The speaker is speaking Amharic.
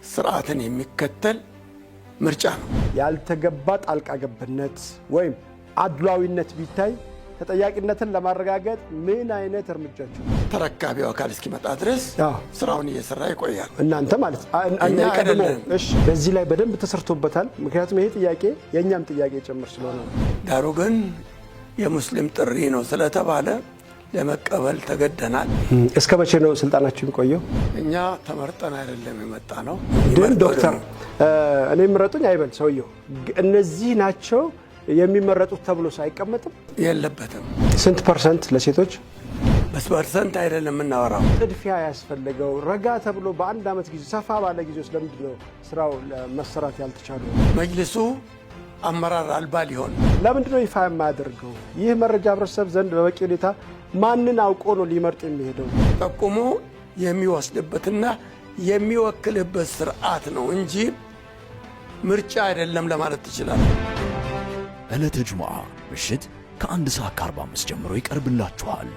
ስርዓትን የሚከተል ምርጫ ነው። ያልተገባ ጣልቃ ገብነት ወይም አድሏዊነት ቢታይ ተጠያቂነትን ለማረጋገጥ ምን አይነት እርምጃዎች ተረካቢው አካል እስኪመጣ ድረስ ስራውን እየሰራ ይቆያል። እናንተ ማለት እኛ ቀድሞ እሺ፣ በዚህ ላይ በደንብ ተሰርቶበታል። ምክንያቱም ይሄ ጥያቄ የኛም ጥያቄ ጭምር ስለሆነ ዳሩ ግን የሙስሊም ጥሪ ነው ስለተባለ ለመቀበል ተገደናል። እስከ መቼ ነው ስልጣናችሁ የሚቆየው? እኛ ተመርጠን አይደለም የመጣ ነው። ግን ዶክተር እኔ ምረጡኝ አይበል ሰውየው፣ እነዚህ ናቸው የሚመረጡት ተብሎ ሳይቀመጥም የለበትም። ስንት ፐርሰንት ለሴቶች? በፐርሰንት አይደለም የምናወራው። ጥድፊያ ያስፈልገው ረጋ ተብሎ በአንድ ዓመት ጊዜ ሰፋ ባለ ጊዜ ውስጥ ለምንድን ነው ስራው መሰራት ያልተቻለው? መጅልሱ አመራር አልባ ሊሆን ለምንድን ነው ይፋ የማያደርገው? ይህ መረጃ ህብረተሰብ ዘንድ በበቂ ሁኔታ ማንን አውቆ ነው ሊመርጥ የሚሄደው? ጠቁሞ የሚወስድበትና የሚወክልበት ስርዓት ነው እንጂ ምርጫ አይደለም ለማለት ትችላል። ዕለተ ጁምዓ ምሽት ከ1 ሰዓት ከ45 ጀምሮ ይቀርብላችኋል።